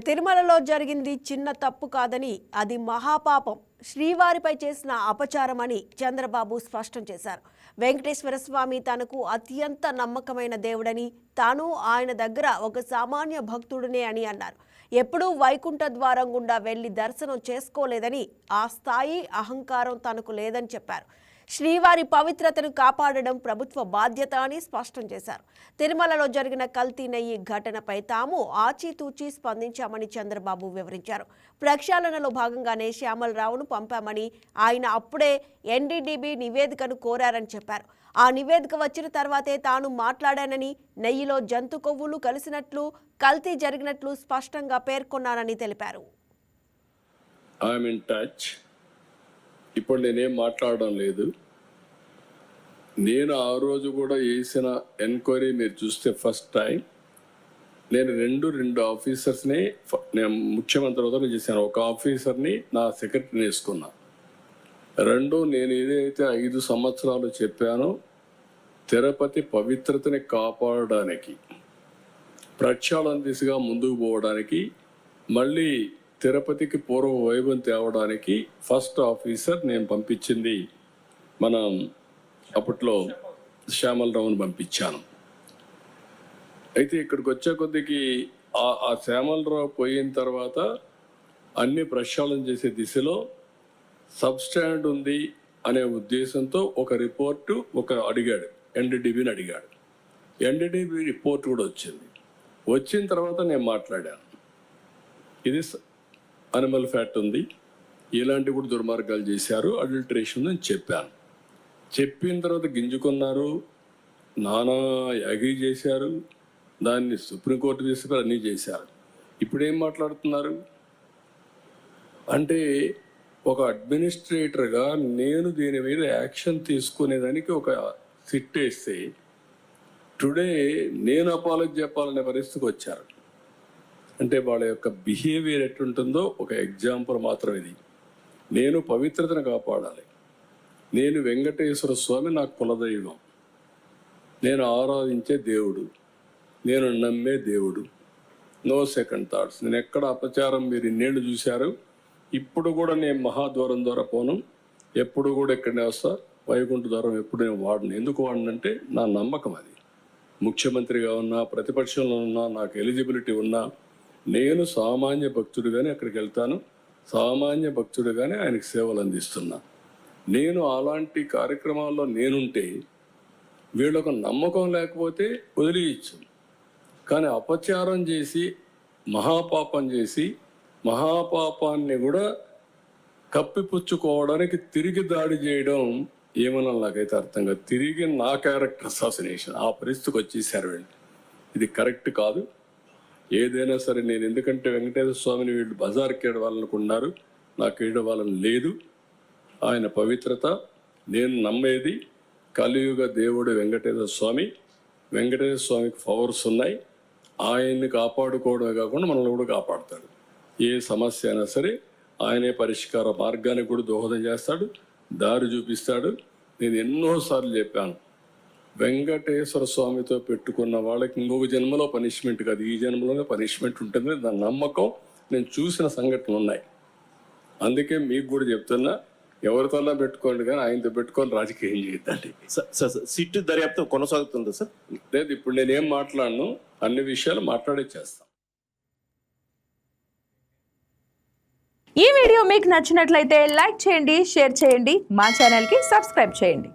తిరుమలలో జరిగింది చిన్న తప్పు కాదని, అది మహాపాపం, శ్రీవారిపై చేసిన అపచారమని చంద్రబాబు స్పష్టం చేశారు. వెంకటేశ్వర స్వామి తనకు అత్యంత నమ్మకమైన దేవుడని, తాను ఆయన దగ్గర ఒక సామాన్య భక్తుడినే అని అన్నారు. ఎప్పుడూ వైకుంఠ ద్వారం గుండా వెళ్లి దర్శనం చేసుకోలేదని, ఆ స్థాయి అహంకారం తనకు లేదని చెప్పారు. శ్రీవారి పవిత్రతను కాపాడడం ప్రభుత్వ బాధ్యత అని స్పష్టం చేశారు. తిరుమలలో జరిగిన కల్తీ నెయ్యి ఘటనపై తాము ఆచితూచి స్పందించామని చంద్రబాబు వివరించారు. ప్రక్షాళనలో భాగంగానే శ్యామలరావును పంపామని, ఆయన అప్పుడే ఎన్డీడీబీ నివేదికను కోరారని చెప్పారు. ఆ నివేదిక వచ్చిన తర్వాతే తాను మాట్లాడానని, నెయ్యిలో జంతు కొవ్వులు కలిసినట్లు, కల్తీ జరిగినట్లు స్పష్టంగా పేర్కొన్నానని తెలిపారు. ఇప్పుడు నేనేం మాట్లాడడం లేదు. నేను ఆ రోజు కూడా చేసిన ఎంక్వైరీ మీరు చూస్తే ఫస్ట్ టైం నేను రెండు ఆఫీసర్స్ని నేను ముఖ్యమంత్రి వద్ద చేశాను. ఒక ఆఫీసర్ని నా సెక్రటరీని వేసుకున్నా. నేను ఏదైతే 5 సంవత్సరాలు చెప్పానో తిరుపతి పవిత్రతని కాపాడడానికి, ప్రక్షాళన దిశగా ముందుకు పోవడానికి, మళ్ళీ తిరుపతికి పూర్వ వైభవం తేవడానికి ఫస్ట్ ఆఫీసర్ నేను పంపించింది మనం అప్పట్లో శ్యామలరావుని పంపించాను. అయితే ఇక్కడికి వచ్చే కొద్దికి ఆ శ్యామలరావు పోయిన తర్వాత అన్ని ప్రక్షాళన చేసే దిశలో సబ్స్టాండ్ ఉంది అనే ఉద్దేశంతో ఒక రిపోర్టు అడిగాడు, ఎన్డీడీబీని అడిగాడు. ఎన్డీడీబీ రిపోర్ట్ కూడా వచ్చిన తర్వాత నేను మాట్లాడాను. ఇది అనిమల్ ఫ్యాట్ ఉంది, ఇలాంటి కూడా దుర్మార్గాలు చేశారు, అడల్టరేషన్ అని చెప్పాను. చెప్పిన తర్వాత గింజుకున్నారు, నానా యాగి చేశారు, దాన్ని సుప్రీంకోర్టు తీసుకుని అన్నీ చేశారు. ఇప్పుడేం మాట్లాడుతున్నారు అంటే, ఒక అడ్మినిస్ట్రేటర్గా నేను దీని మీద యాక్షన్ తీసుకునేదానికి ఒక సిట్ వేస్తే టుడే నేను అపాలజీ చెప్పాలనే పరిస్థితికి వచ్చారు. అంటే వాళ్ళ యొక్క బిహేవియర్ ఎట్లుంటుందో ఒక ఎగ్జాంపుల్ మాత్రం ఇది. నేను పవిత్రతను కాపాడాలి. నేను వెంకటేశ్వర స్వామి నాకు కులదైవం, నేను ఆరాధించే దేవుడు, నేను నమ్మే దేవుడు. No second thoughts. నేను ఎక్కడ అపచారం మీరు ఇన్నేళ్ళు చూశారు. ఇప్పుడు కూడా నేను మహాద్వారం ద్వారా పోను, ఎప్పుడు కూడా ఇక్కడనే వస్తా. వైకుంఠ ద్వారం ఎప్పుడు నేను వాడను. ఎందుకు వాడనంటే నా నమ్మకం అది. ముఖ్యమంత్రిగా ఉన్నా, ప్రతిపక్షంలో ఉన్నా, నాకు ఎలిజిబిలిటీ ఉన్నా, నేను సామాన్య భక్తుడిగానే అక్కడికి వెళ్తాను, సామాన్య భక్తుడిగానే ఆయనకు సేవలు అందిస్తున్నా. నేను అలాంటి కార్యక్రమాల్లో నేనుంటే వీళ్ళకు నమ్మకం లేకపోతే వదిలేయచ్చు. కానీ అపచారం చేసి, మహాపాపం చేసి, మహాపాపాన్ని కూడా కప్పిపుచ్చుకోవడానికి తిరిగి దాడి చేయడం ఏమన్నా నాకైతే అర్థం కాదు. తిరిగి నా క్యారెక్టర్ అసాసినేషన్ ఆ పరిస్థితికి వచ్చేసారు వీళ్ళు. ఇది కరెక్ట్ కాదు. ఏదైనా సరే నేను, ఎందుకంటే వెంకటేశ్వర స్వామిని వీళ్ళు బజార్కి ఏడవాలనుకున్నారు, నాకు ఏడవాలని లేదు. ఆయన పవిత్రత నేను నమ్మేది. కలియుగ దేవుడు వెంకటేశ్వర స్వామి. వెంకటేశ్వర స్వామికి పవర్స్ ఉన్నాయి. ఆయన్ని కాపాడుకోవడమే కాకుండా మనల్ని కూడా కాపాడుతాడు. ఏ సమస్య అయినా సరే ఆయనే పరిష్కార మార్గానికి కూడా దోహదం చేస్తాడు, దారి చూపిస్తాడు. నేను ఎన్నోసార్లు చెప్పాను, వెంకటేశ్వర స్వామితో పెట్టుకున్న వాళ్ళకి ఇంకొక జన్మలో పనిష్మెంట్ కాదు, ఈ జన్మలోనే పనిష్మెంట్ ఉంటుంది. దాని నమ్మకం నేను చూసిన సంఘటనలు ఉన్నాయి. అందుకే మీకు కూడా చెప్తున్నా, ఎవరితోనా పెట్టుకోండి కానీ ఆయనతో పెట్టుకొని రాజకీయం చేయొద్దండి. సిట్ దర్యాప్తు కొనసాగుతుంది సార్. లేదు, ఇప్పుడు నేనేం మాట్లాడను, అన్ని విషయాలు మాట్లాడే చేస్తాను. ఈ వీడియో మీకు నచ్చినట్లయితే లైక్ చేయండి, షేర్ చేయండి, మా ఛానల్కి సబ్స్క్రైబ్ చేయండి.